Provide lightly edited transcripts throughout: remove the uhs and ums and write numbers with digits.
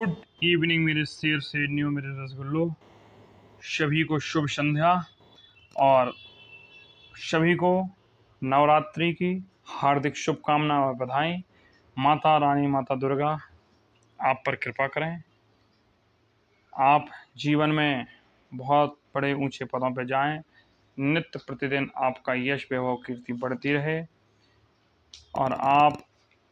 Good evening मेरे शेर शेरनियों, मेरे रसगुल्लो। सभी को शुभ संध्या और सभी को नवरात्रि की हार्दिक शुभकामनाएं और बधाई। माता रानी, माता दुर्गा आप पर कृपा करें। आप जीवन में बहुत बड़े ऊंचे पदों पर जाएं। नित्य प्रतिदिन आपका यश, वैभव, कीर्ति बढ़ती रहे और आप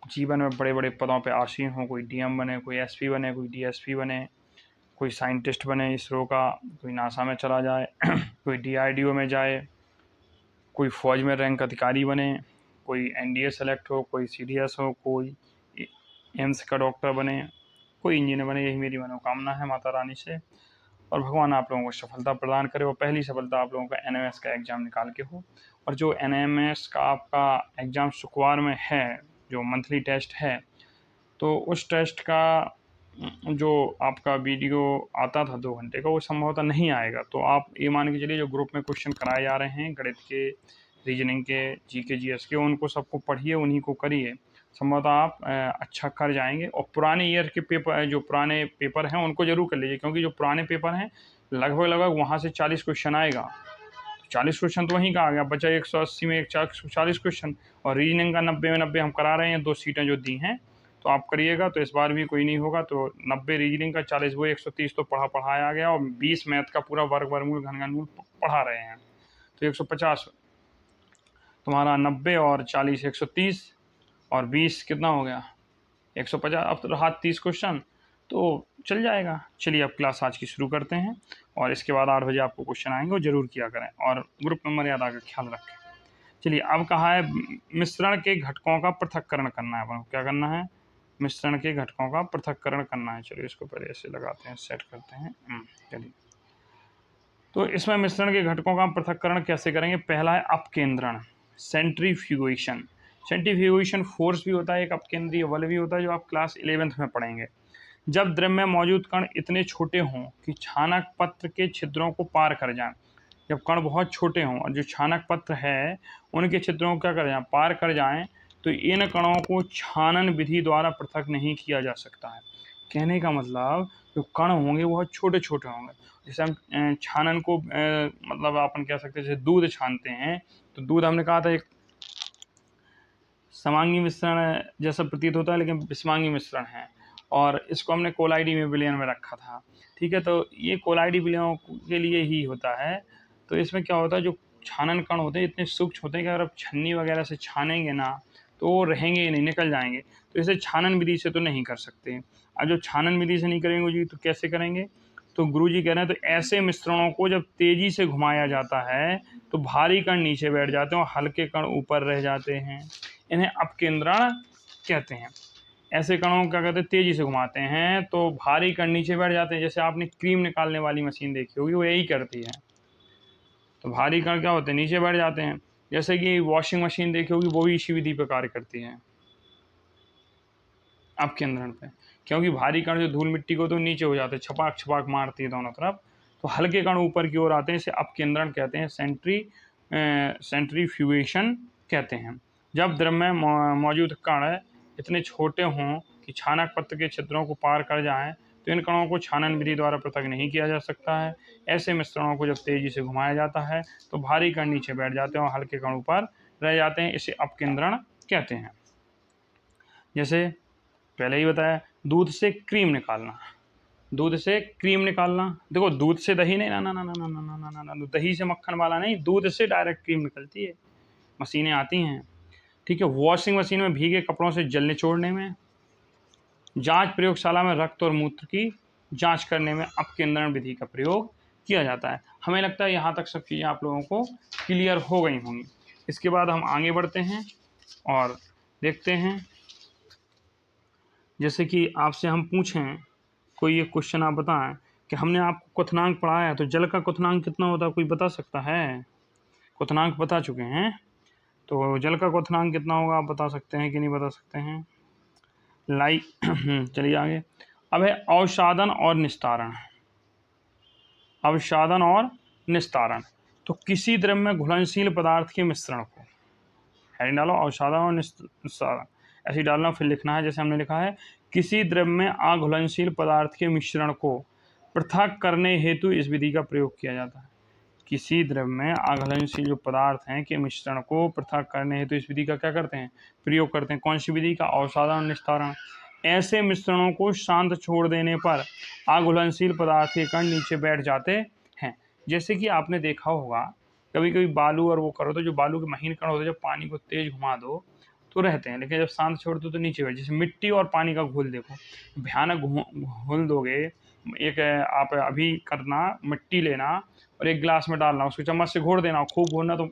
जीवन में बड़े बड़े पदों पर आसीन हों। कोई डीएम बने, कोई एसपी बने, कोई डीएसपी बने, कोई साइंटिस्ट बने इसरो का, कोई नासा में चला जाए, कोई डीआरडीओ में जाए, कोई फौज में रैंक अधिकारी बने, कोई एनडीए सेलेक्ट हो, कोई सीडीएस हो, कोई एम्स का डॉक्टर बने, कोई इंजीनियर बने। यही मेरी मनोकामना है माता रानी से। और भगवान आप लोगों को सफलता प्रदान करे और पहली सफलता आप लोगों का एनएमएस का एग्ज़ाम निकाल के हो। और जो एनएमएस का आपका एग्ज़ाम शुक्रवार में है, जो मंथली टेस्ट है, तो उस टेस्ट का जो आपका वीडियो आता था 2 घंटे का, वो संभवतः नहीं आएगा। तो आप ये मान के चलिए, जो ग्रुप में क्वेश्चन कराए जा रहे हैं गणित के, रीजनिंग के, जीके जीएस के, उनको सबको पढ़िए, उन्हीं को करिए। संभवतः आप अच्छा कर जाएंगे। और पुराने ईयर के पेपर, जो पुराने पेपर हैं, उनको जरूर कर लीजिए, क्योंकि जो पुराने पेपर हैं लगभग वहाँ से 40 क्वेश्चन आएगा। 40 क्वेश्चन तो वहीं का आ गया, बचा 180 में 40 क्वेश्चन। और रीजनिंग का 90 में 90 हम करा रहे हैं, 2 सीटें जो दी हैं, तो आप करिएगा। तो इस बार भी कोई नहीं होगा, तो 90 रीजनिंग का, 40 वो, 130 तो पढ़ाया गया। और 20 मैथ का पूरा वर्ग, वर्गमूल, घनमूल पढ़ा रहे हैं। तो 150 तुम्हारा, 90 और 40 130, और 20 कितना हो गया, 150। अब तो रहा 30 क्वेश्चन, तो चल जाएगा। चलिए अब क्लास आज की शुरू करते हैं। और इसके बाद 8 बजे आपको क्वेश्चन आएंगे, वो जरूर किया करें और ग्रुप में मर्यादा का ख्याल रखें। चलिए, अब कहा है मिश्रण के घटकों का पृथक्करण करना है। अपन क्या करना है? मिश्रण के घटकों का पृथक्करण करना है। चलिए इसको पहले ऐसे लगाते हैं, सेट करते हैं। चलिए, तो इसमें मिश्रण के घटकों का पृथक्करण कैसे करेंगे? पहला है अपकेंद्रण, सेंट्रीफ्यूगेशन। सेंट्रीफ्यूगेशन फोर्स भी होता है, एक अपकेंद्रीय बल भी होता है, जो आप क्लास 11th में पढ़ेंगे। जब द्रव में मौजूद कण इतने छोटे हों कि छानक पत्र के छिद्रों को पार कर जाएं। जब कण बहुत छोटे हों और जो छानक पत्र है उनके छिद्रों को क्या कर जाएं, पार कर जाएं, तो इन कणों को छानन विधि द्वारा पृथक नहीं किया जा सकता है। कहने का मतलब, जो कण होंगे वो बहुत छोटे छोटे होंगे। जैसे हम छानन को मतलब अपन कह सकते हैं, जैसे दूध छानते हैं, तो दूध हमने कहा था एक समांगी मिश्रण जैसा प्रतीत होता है, लेकिन विषमांगी मिश्रण है। और इसको हमने कोलाइडी में विलयन में रखा था। ठीक है, तो ये कोलाइडी विलयनों के लिए ही होता है। तो इसमें क्या होता है, जो छानन कण होते हैं इतने सूक्ष्म होते हैं कि अगर आप छन्नी वगैरह से छानेंगे ना, तो वो रहेंगे ही नहीं, निकल जाएंगे। तो इसे छानन विधि से तो नहीं कर सकते। और जो छानन विधि से नहीं करेंगे जी, तो कैसे करेंगे? तो गुरुजी कह रहे हैं, तो ऐसे मिश्रणों को जब तेजी से घुमाया जाता है तो भारी कण नीचे बैठ जाते हैं और हल्के कण ऊपर रह जाते हैं। इन्हें अपकेंद्रण कहते हैं। ऐसे कणों को क्या कहते हैं? तेजी से घुमाते हैं तो भारी कण नीचे बैठ जाते हैं। जैसे आपने क्रीम निकालने वाली मशीन देखी होगी, वो यही करती है। तो भारी कण क्या होते हैं? नीचे बैठ जाते हैं। जैसे कि वॉशिंग मशीन देखी होगी, वो भी इसी विधि पर कार्य करती है, अपकेंद्रण पे। क्योंकि भारी कण जो धूल मिट्टी को तो नीचे हो जाते हैं, छपाक छपाक मारती है दोनों तरफ, तो हल्के कण ऊपर की ओर आते हैं। इसे अपकेंद्रण कहते हैं, सेंट्रीफ्यूगेशन कहते हैं। जब द्रव में मौजूद कण इतने छोटे हों कि छानक पत्र के छिद्रों को पार कर जाएं, तो इन कणों को छानन विधि द्वारा पृथक नहीं किया जा सकता है। ऐसे मिश्रणों को जब तेजी से घुमाया जाता है तो भारी कण नीचे बैठ जाते हैं और हल्के कण ऊपर रह जाते हैं। इसे अपकेंद्रण कहते हैं। जैसे पहले ही बताया, दूध से क्रीम निकालना। दूध से क्रीम निकालना, देखो दूध से दही नहीं, ना ना ना ना ना ना ना ना ना ना, दही से मक्खन वाला नहीं, दूध से डायरेक्ट क्रीम निकलती है। मशीनें आती हैं। ठीक है, वॉशिंग मशीन में भीगे कपड़ों से जल निचोड़ने में, जांच प्रयोगशाला में रक्त और मूत्र की जांच करने में अपकेंद्रण विधि का प्रयोग किया जाता है। हमें लगता है यहाँ तक सब चीज़ें आप लोगों को क्लियर हो गई होंगी। इसके बाद हम आगे बढ़ते हैं और देखते हैं। जैसे कि आपसे हम पूछें कोई एक क्वेश्चन, आप बताएं कि हमने आपको क्वथनांक पढ़ाया है, तो जल का क्वथनांक कितना होता है, कोई बता सकता है? क्वथनांक बता चुके हैं, तो जल का क्वथनांक कितना होगा, आप बता सकते हैं कि नहीं बता सकते हैं? लाइक चलिए आगे। अब है अवसादन और निस्तारण। अवसादन और निस्तारण, तो किसी द्रव में घुलनशील पदार्थ के मिश्रण को, हेडिंग डालो, अवसादन और निस्तारण ऐसे डालना, फिर लिखना है जैसे हमने लिखा है, किसी द्रव में अघुलनशील पदार्थ के मिश्रण को पृथक करने हेतु इस विधि का प्रयोग किया जाता है। किसी द्रव में अघुलनशील जो पदार्थ हैं के मिश्रण को पृथक करने हेतु इस विधि का क्या करते हैं, प्रयोग करते हैं। कौन सी विधि का? अवसादन और निस्तारण। ऐसे मिश्रणों को शांत छोड़ देने पर अघुलनशील पदार्थ के कण नीचे बैठ जाते हैं। जैसे कि आपने देखा होगा कभी कभी बालू और वो करो तो जो बालू के महीन कण होते हैं जब पानी को तेज घुमा दो तो रहते हैं, लेकिन जब शांत छोड़ दो तो नीचे बैठ। जैसे मिट्टी और पानी का घोल देखो, भयानक घोल दोगे। एक आप अभी करना, मिट्टी लेना और एक गिलास में डालना, उसको चम्मच से घोर देना, खूब घोरना, तो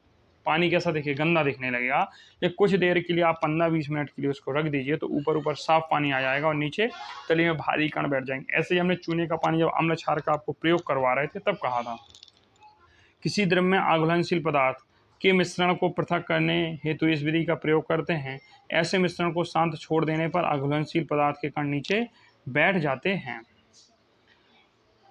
पानी कैसा दिखे? गंदा दिखने लगेगा। ये कुछ देर के लिए आप 15-20 मिनट के लिए उसको रख दीजिए तो ऊपर ऊपर साफ पानी आ जाएगा और नीचे तली में भारी कण बैठ जाएंगे। ऐसे ही हमने चूने का पानी जब अम्ल क्षार का आपको प्रयोग करवा रहे थे तब कहा था। किसी द्रव में अघुलनशील पदार्थ के मिश्रण को पृथक करने हेतु इस विधि का प्रयोग करते हैं। ऐसे मिश्रण को शांत छोड़ देने पर अघुलनशील पदार्थ के कण नीचे बैठ जाते हैं।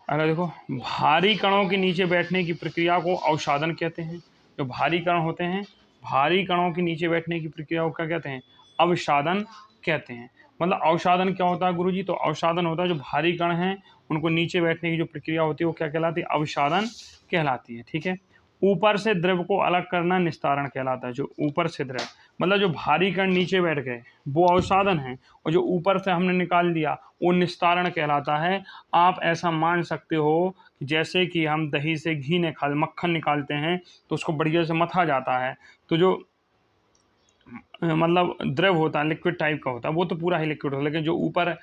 अगर देखो, भारी कणों के नीचे बैठने की प्रक्रिया को अवसादन कहते हैं। जो भारी कण होते हैं, भारी कणों के नीचे बैठने की प्रक्रिया को क्या कहते हैं? अवसादन कहते हैं। मतलब अवसादन क्या होता है गुरुजी? तो अवसादन होता है जो भारी कण हैं उनको नीचे बैठने की जो प्रक्रिया होती है वो क्या कहलाती है? अवसादन कहलाती है। ठीक है। ऊपर से द्रव को अलग करना निस्तारण कहलाता है। जो ऊपर से द्रव मतलब जो भारी कण नीचे बैठ गए वो अवसादन है, और जो ऊपर से हमने निकाल दिया वो निस्तारण कहलाता है। आप ऐसा मान सकते हो जैसे कि हम दही से घी निकाल मक्खन निकालते हैं तो उसको बढ़िया से मथा जाता है, तो जो मतलब द्रव होता है लिक्विड टाइप का होता है वो तो पूरा ही लिक्विड होता है, लेकिन जो ऊपर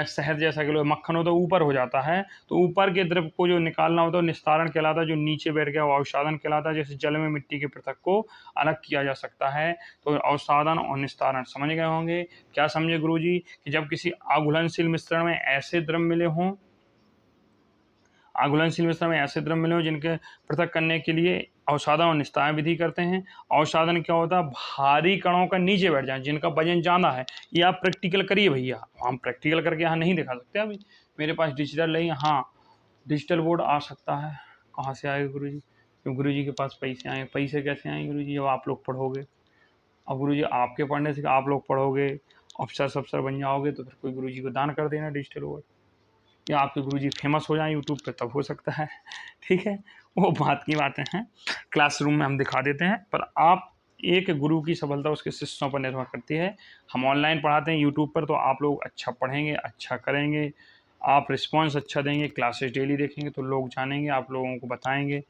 शहद जैसा कि मक्खन होता है ऊपर हो जाता है, तो ऊपर के द्रव को जो निकालना होता है निस्तारण कहलाता है। जो नीचे बैठ गया वो अवसादन कहलाता है। जैसे जल में मिट्टी के पृथक को अलग किया जा सकता है, तो अवसादन और निस्तारण समझ गए होंगे। क्या समझे गुरुजी? कि जब किसी अघुलनशील मिश्रण में ऐसे द्रव मिले हों, अघुलनशील मिश्रण में ऐसे द्रव मिले हों जिनके पृथक करने के लिए अवसादन और निस्तारण विधि करते हैं। अवसादन क्या होता है? भारी कणों का नीचे बैठ जाए जिनका वजन ज़्यादा है। ये आप प्रैक्टिकल करिए भैया, हम प्रैक्टिकल करके यहाँ नहीं दिखा सकते। अभी मेरे पास डिजिटल नहीं है। हाँ, डिजिटल बोर्ड आ सकता है। कहाँ से आएगा गुरुजी? क्यों गुरुजी के पास पैसे आए? पैसे कैसे आएंगे गुरुजी? जब आप लोग पढ़ोगे। अब गुरुजी आपके पढ़ने से आप लोग पढ़ोगे, अफसर बन जाओगे तो फिर कोई गुरुजी को दान कर देना डिजिटल बोर्ड, या आपके गुरुजी फेमस हो जाएं यूट्यूब पे तब हो सकता है। ठीक है, वो बात की बातें हैं, क्लासरूम में हम दिखा देते हैं, पर आप एक गुरु की सफलता उसके शिष्यों पर निर्भर करती है। हम ऑनलाइन पढ़ाते हैं यूट्यूब पर, तो आप लोग अच्छा पढ़ेंगे, अच्छा करेंगे, आप रिस्पॉन्स अच्छा देंगे, क्लासेस डेली देखेंगे तो लोग जानेंगे, आप लोगों को बताएंगे,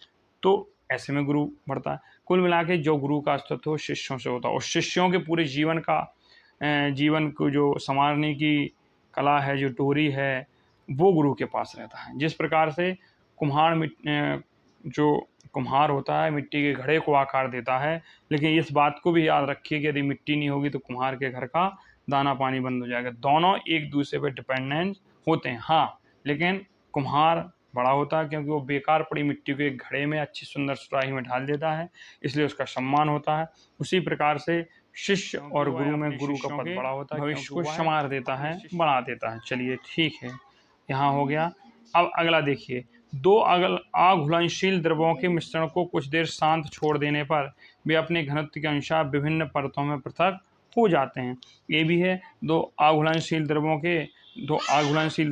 तो ऐसे में गुरु बढ़ता है। कुल मिला के जो गुरु का अस्तित्व हो शिष्यों से होता है, और शिष्यों के पूरे जीवन का जीवन को जो संवारने की कला है, जो डोरी है, वो गुरु के पास रहता है। जिस प्रकार से जो कुम्हार होता है मिट्टी के घड़े को आकार देता है, लेकिन इस बात को भी याद रखिए कि यदि मिट्टी नहीं होगी तो कुम्हार के घर का दाना पानी बंद हो जाएगा। दोनों एक दूसरे पर डिपेंडेंट होते हैं। हाँ, लेकिन कुम्हार बड़ा होता है क्योंकि वो बेकार पड़ी मिट्टी को एक घड़े में अच्छी सुंदर सुराही में ढाल देता है, इसलिए उसका सम्मान होता है। उसी प्रकार से शिष्य और गुरु में गुरु का पद बड़ा होता है, भविष्य को संवार देता है, बढ़ा देता है। चलिए ठीक है, यहाँ हो गया। अब अगला देखिए, दो अघुलनशील द्रवों के मिश्रण को कुछ देर शांत छोड़ देने पर वे अपने घनत्व के अनुसार विभिन्न परतों में पृथक हो जाते हैं। ये भी है, दो अघुलनशील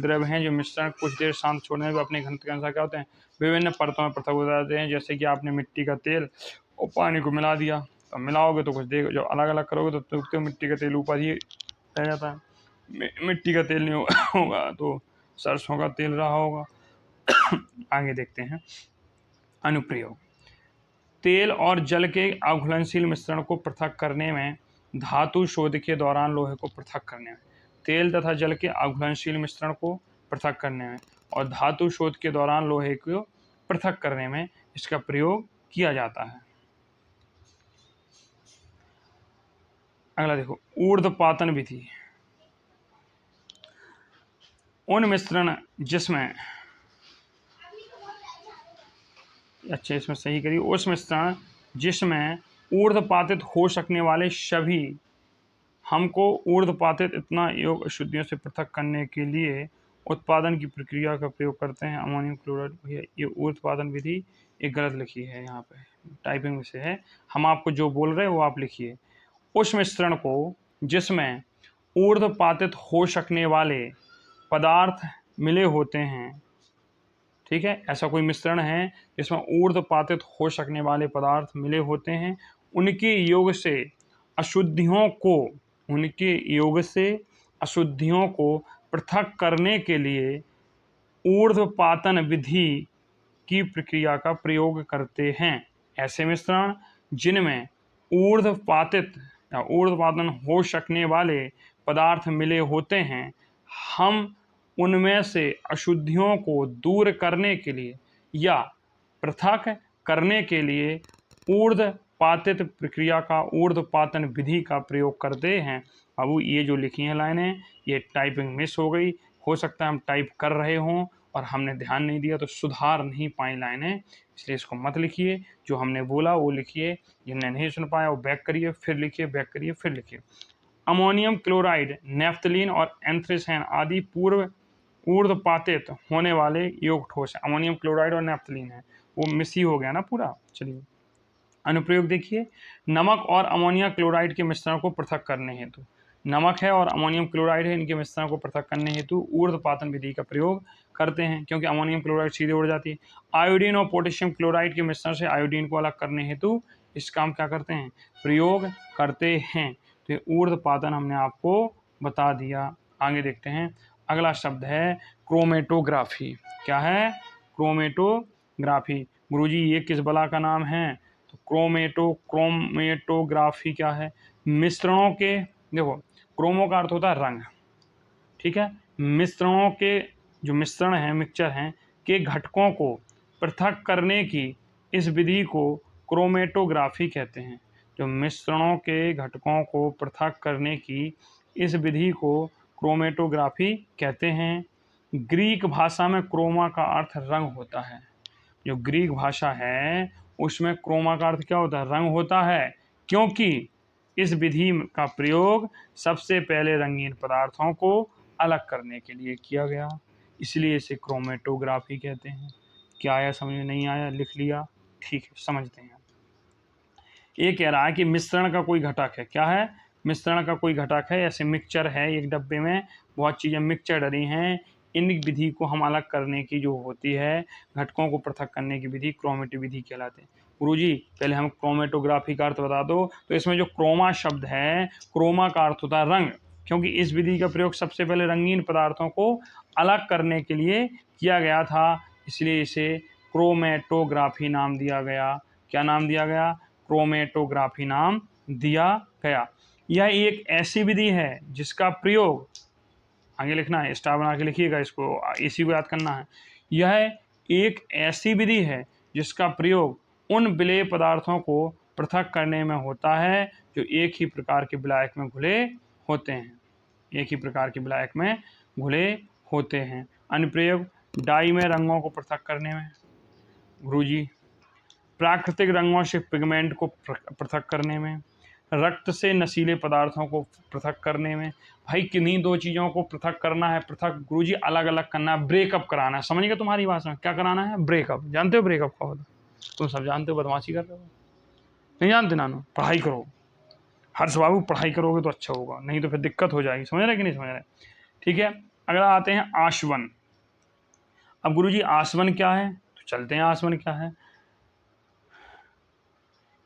द्रव हैं जो मिश्रण कुछ देर शांत छोड़ने पर अपने घनत्व के अनुसार क्या होते हैं? विभिन्न परतों में पृथक हो जाते हैं। जैसे कि आपने मिट्टी का तेल और पानी को मिला दिया, तो मिलाओगे तो कुछ देर जब अलग अलग करोगे तो मिट्टी का तेल ऊपर ही रह जाता है। मिट्टी का तेल नहीं होगा तो सरसों का तेल रहा होगा। आगे देखते हैं अनुप्रयोग। तेल और जल के अघुलनशील मिश्रण को पृथक करने में, धातु शोध के दौरान लोहे को पृथक करने में, तेल तथा जल के अघुलनशील मिश्रण को पृथक करने में और धातु शोध के दौरान लोहे को पृथक करने में इसका प्रयोग किया जाता है। अगला देखो, ऊर्ध्वपातन विधि। उन मिश्रण जिसमें अच्छा इसमें सही करिए, उस मिश्रण जिसमें ऊर्ध्वपातित हो सकने वाले सभी, हमको ऊर्ध्वपातित इतना योग अशुद्धियों से पृथक करने के लिए उत्पादन की प्रक्रिया का प्रयोग करते हैं। Ammonium chloride. भैया ये ऊर्ध्वपातन विधि एक गलत लिखी है, यहाँ पे टाइपिंग में है, हम आपको जो बोल रहे हैं वो आप लिखिए। उस मिश्रण को जिसमें ऊर्ध्वपातित हो सकने वाले पदार्थ मिले होते हैं। ठीक है, ऐसा कोई मिश्रण है जिसमें ऊर्ध्वपातित हो सकने वाले पदार्थ मिले होते हैं, उनके योग से अशुद्धियों को उनके योग से अशुद्धियों को पृथक करने के लिए ऊर्ध्वपातन विधि की प्रक्रिया का प्रयोग करते हैं। ऐसे मिश्रण जिनमें ऊर्ध्वपातित या ऊर्ध्वपातन हो सकने वाले पदार्थ मिले होते हैं, हम उनमें से अशुद्धियों को दूर करने के लिए या पृथक करने के लिए ऊर्ध्वपातित प्रक्रिया का ऊर्ध्वपातन विधि का प्रयोग करते हैं। अब ये जो लिखी हैं लाइनें, ये टाइपिंग मिस हो गई, हो सकता है हम टाइप कर रहे हों और हमने ध्यान नहीं दिया तो सुधार नहीं पाई लाइनें, इसलिए इसको मत लिखिए। जो हमने बोला वो लिखिए, जिनने नहीं सुन पाया वो बैक करिए, फिर लिखिए, बैक करिए, फिर लिखिए। अमोनियम क्लोराइड, नेफ्थलीन और एंथ्रेसैन आदि पूर्व ऊर्ध्वपातित होने वाले योग ठोस है। अमोनियम क्लोराइड और नेफ्थलीन है, वो मिस ही हो गया ना पूरा। चलिए अनुप्रयोग देखिए। नमक और अमोनिया क्लोराइड के मिश्रण को पृथक करने हेतु, नमक है और अमोनियम क्लोराइड है, इनके मिश्रण को पृथक करने हेतु ऊर्ध्वपातन विधि का प्रयोग करते हैं, क्योंकि अमोनियम क्लोराइड सीधे उड़ जाती है। आयोडीन और पोटेशियम क्लोराइड के मिश्रण से आयोडीन को अलग करने हेतु इस काम क्या करते हैं, प्रयोग करते हैं। तो ये ऊर्ध्वपातन हमने आपको बता दिया। आगे देखते हैं, अगला शब्द है क्रोमेटोग्राफी। क्या है, क्रोमेटोग्राफी। गुरुजी ये किस बला का नाम है, तो क्रोमेटोग्राफी क्या है, मिश्रणों के, देखो क्रोमो का अर्थ होता है रंग, ठीक है, मिश्रणों के जो मिश्रण हैं, मिक्सचर हैं के घटकों को पृथक करने की इस विधि को क्रोमेटोग्राफी कहते हैं। जो मिश्रणों के घटकों को पृथक करने की इस विधि को क्रोमेटोग्राफी कहते हैं। ग्रीक भाषा में क्रोमा का अर्थ रंग होता है। जो ग्रीक भाषा है उसमें क्रोमा का अर्थ क्या होता है, रंग होता है, क्योंकि इस विधि का प्रयोग सबसे पहले रंगीन पदार्थों को अलग करने के लिए किया गया, इसलिए इसे क्रोमेटोग्राफी कहते हैं। क्या आया समझ में, नहीं आया लिख लिया, ठीक है समझते हैं। ये कह रहा है कि मिश्रण का कोई घटक है, क्या है, मिश्रण का कोई घटक है, ऐसे मिक्सचर है एक डब्बे में, बहुत चीज़ें मिक्सचर डली हैं, इन विधि को हम अलग करने की जो होती है, घटकों को पृथक करने की विधि क्रोमेटो विधि कहलाते हैं। गुरुजी पहले हम क्रोमेटोग्राफी का अर्थ बता दो। तो इसमें जो क्रोमा शब्द है, क्रोमा का अर्थ होता है रंग, क्योंकि इस विधि का प्रयोग सबसे पहले रंगीन पदार्थों को अलग करने के लिए किया गया था, इसलिए इसे क्रोमेटोग्राफी नाम दिया गया। क्या नाम दिया गया, क्रोमेटोग्राफी नाम दिया गया। यह एक ऐसी विधि है जिसका प्रयोग, आगे लिखना है, स्टार बना के लिखिएगा इसको, इसी को याद करना है। यह एक ऐसी विधि है जिसका प्रयोग उन विलेय पदार्थों को पृथक करने में होता है जो एक ही प्रकार के विलायक में घुले होते हैं, एक ही प्रकार के विलायक में घुले होते हैं। अनुप्रयोग, डाई में रंगों को पृथक करने में, गुरुजी प्राकृतिक रंगों से पिगमेंट को पृथक करने में, रक्त से नशीले पदार्थों को पृथक करने में। भाई किन्हीं दो चीज़ों को पृथक करना है, पृथक गुरुजी अलग अलग करना है, ब्रेकअप कराना है, समझिएगा तुम्हारी भाषा में क्या कराना है, ब्रेकअप। जानते हो ब्रेकअप का होता, तुम सब जानते हो, बदमाशी कर रहे हो, नहीं जानते नानो, पढ़ाई करो हर्ष बाबू, पढ़ाई करोगे तो अच्छा होगा, नहीं तो फिर दिक्कत हो जाएगी, समझ रहे कि नहीं समझ रहे। ठीक है, अगला आते हैं आसवन। अब गुरुजी आसवन क्या है, तो चलते हैं आसवन क्या है।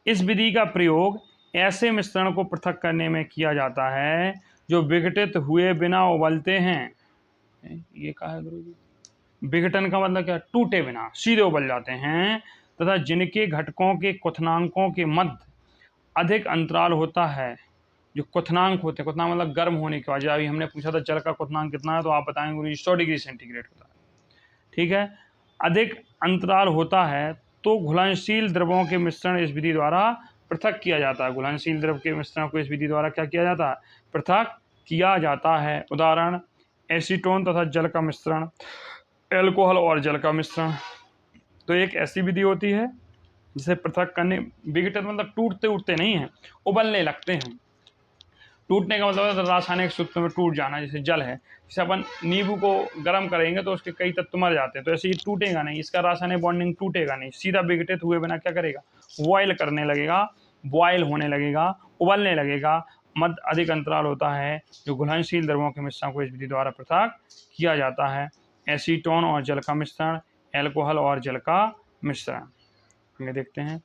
इस विधि का प्रयोग ऐसे मिश्रण को पृथक करने में किया जाता है जो विघटित हुए बिना उबलते हैं। ये कहा है गुरुजी, विघटन का मतलब क्या, टूटे बिना सीधे उबल जाते हैं, तथा जिनके घटकों के क्वथनांकों के मध्य अधिक अंतराल होता है। जो क्वथनांक होते हैं, क्वथनांक मतलब गर्म होने के बाद, अभी हमने पूछा था जल का क्वथनांक कितना है, तो आप बताएंगे गुरुजी 100 डिग्री सेंटीग्रेड होता है, ठीक है, अधिक अंतराल होता है, तो घुलनशील द्रवों के मिश्रण इस विधि द्वारा पृथक किया जाता है। घुलनशील द्रव के मिश्रण को इस विधि द्वारा क्या किया जाता है, पृथक किया जाता है। उदाहरण, एसीटोन तथा जल का मिश्रण, एल्कोहल और जल का मिश्रण। तो एक ऐसी विधि होती है जिसे पृथक करने, विघटित मतलब टूटते उठते नहीं हैं, उबलने लगते हैं। टूटने का मतलब है रासायनिक सूत्र में टूट जाना, जैसे जल है, जैसे अपन नींबू को गर्म करेंगे तो उसके कई तत्व मर जाते हैं, तो ऐसे ये टूटेगा नहीं, इसका रासायनिक बॉन्डिंग टूटेगा नहीं, सीधा विघटित हुए बिना क्या करेगा, बॉयल करने लगेगा, बॉयल होने लगेगा, उबलने लगेगा, मध्य अधिक अंतराल होता है जो घुलनशील द्रवों के मिश्रण को इस विधि द्वारा पृथक किया जाता है। एसीटोन और जल का मिश्रण, एल्कोहल और जल का मिश्रण। आगे देखते हैं,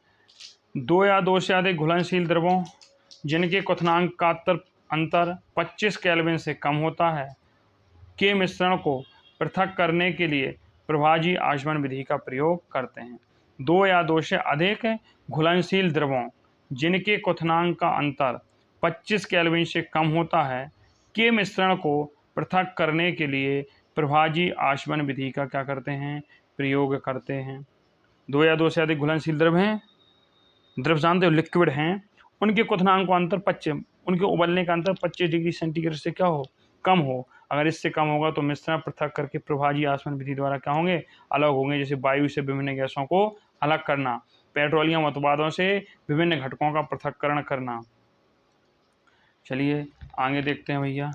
दो या दो से अधिक घुलनशील द्रवों जिनके क्वथनांक का अंतर 25 केल्विन से कम होता है के मिश्रण को पृथक करने के लिए प्रभाजी आचमन विधि का प्रयोग करते हैं। दो या दो से अधिक घुलनशील द्रवों जिनके क्वथनांक का अंतर 25 केल्विन से कम होता है के मिश्रण को पृथक करने के लिए प्रभाजी आचमन विधि का क्या करते हैं, प्रयोग करते हैं। दो या दो से अधिक घुलनशील द्रव हैं, द्रव जानते हो लिक्विड हैं, उनके क्वथनांक का अंतर 25, उनके उबलने का अंतर 25 डिग्री सेंटीग्रेड से क्या हो, कम हो। अगर इससे कम होगा तो मिश्रण पृथक करके प्रभाजी आचमन विधि द्वारा क्या होंगे, अलग होंगे। जैसे वायु से विभिन्न गैसों को अलग करना, पेट्रोलियम उत्पादों से विभिन्न घटकों का पृथक्करण करना। चलिए आगे देखते हैं भैया।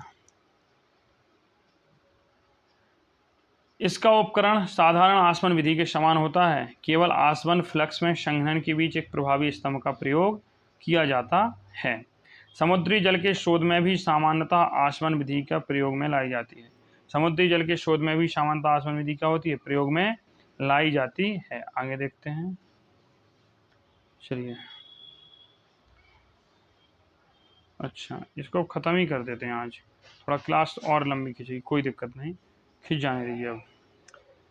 इसका उपकरण साधारण आचमन विधि के समान होता है, केवल आचमन फ्लक्स में संघनन के बीच एक प्रभावी स्तंभ का प्रयोग किया जाता है। समुद्री जल के शोध में भी सामान्यतः आचमन विधि का प्रयोग में लाई जाती है। समुद्री जल के शोध में भी सामान्यतः आचमन विधि क्या होती है, प्रयोग में लाई जाती है। आगे देखते हैं। चलिए अच्छा, इसको ख़त्म ही कर देते हैं आज, थोड़ा क्लास और लंबी खींची, कोई दिक्कत नहीं, खींच जाने दीजिए। अब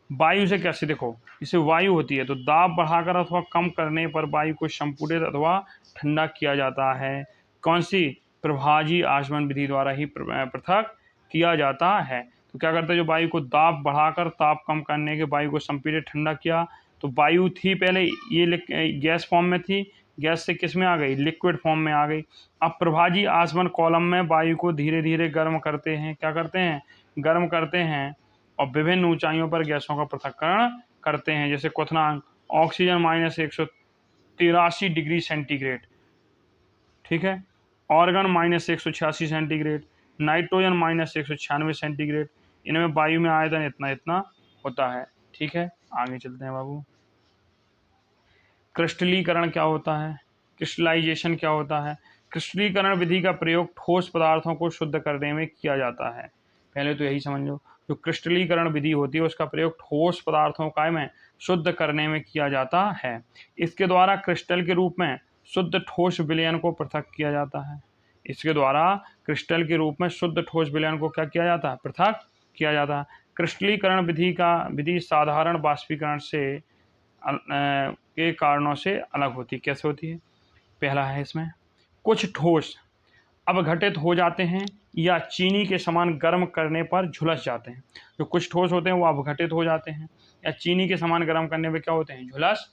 वायु से कैसे, देखो इसे वायु होती है तो दाब बढ़ाकर अथवा कम करने पर वायु को संपूरित अथवा ठंडा किया जाता है। कौन सी, प्रभाजी आचमन विधि द्वारा ही पृथक किया जाता है। तो क्या करते हैं, जो वायु को दाब बढ़ाकर ताप कम करने के वायु को संपीड़ित ठंडा किया, तो वायु थी पहले ये गैस फॉर्म में थी, गैस से किस में आ गई, लिक्विड फॉर्म में आ गई। अब प्रभाजी आचमन कॉलम में वायु को धीरे धीरे गर्म करते हैं, क्या करते हैं, गर्म करते हैं और विभिन्न ऊंचाइयों पर गैसों का पृथक्करण करते हैं। जैसे क्वथनांक ऑक्सीजन -183 डिग्री सेंटीग्रेड, ठीक है, ऑर्गन -186 सेंटीग्रेड, नाइट्रोजन -196 सेंटीग्रेड। इनमें वायु में आयतन इतना इतना होता है। ठीक है, आगे चलते हैं बाबू। क्रिस्टलीकरण क्या होता है, क्रिस्टलाइजेशन क्या होता है। क्रिस्टलीकरण विधि का प्रयोग ठोस पदार्थों को शुद्ध करने में किया जाता है। पहले तो यही समझ लो, जो क्रिस्टलीकरण विधि होती है उसका प्रयोग ठोस पदार्थों का में शुद्ध करने में किया जाता है। इसके द्वारा क्रिस्टल के रूप में शुद्ध ठोस विलयन को पृथक किया जाता है। इसके द्वारा क्रिस्टल के रूप में शुद्ध ठोस विलयन को क्या किया जाता है, पृथक किया जाता है। क्रिस्टलीकरण विधि साधारण वाष्पीकरण से के कारणों से अलग होती है। कैसे होती है, पहला है इसमें, कुछ ठोस अपघटित हो जाते हैं या चीनी के समान गर्म करने पर झुलस जाते हैं। जो कुछ ठोस होते हैं वो अपघटित हो जाते हैं या चीनी के समान गर्म करने पर क्या होते हैं, झुलस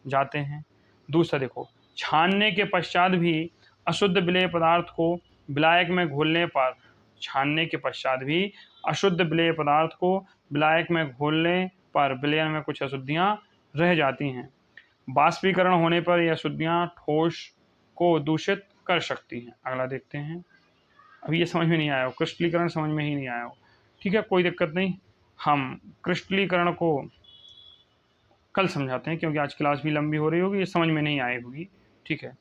जाते हैं। दूसरा देखो, छानने के पश्चात भी अशुद्ध विलेय पदार्थ को विलायक में घोलने पर, छानने के पश्चात भी अशुद्ध विलेय पदार्थ को विलायक में घोलने पर विलयन में कुछ अशुद्धियाँ रह जाती हैं। बाष्पीकरण होने पर यह अशुद्धियाँ ठोस को दूषित कर सकती हैं। अगला देखते हैं। अभी ये समझ में नहीं आया हो, क्रिस्टलीकरण समझ में ही नहीं आया हो, ठीक है, कोई दिक्कत नहीं, हम क्रिस्टलीकरण को कल समझाते हैं क्योंकि आज क्लास भी लंबी हो रही होगी, ये समझ में नहीं आई होगी। ठीक है,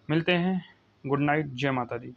मिलते हैं, गुड नाइट, जय माता दी।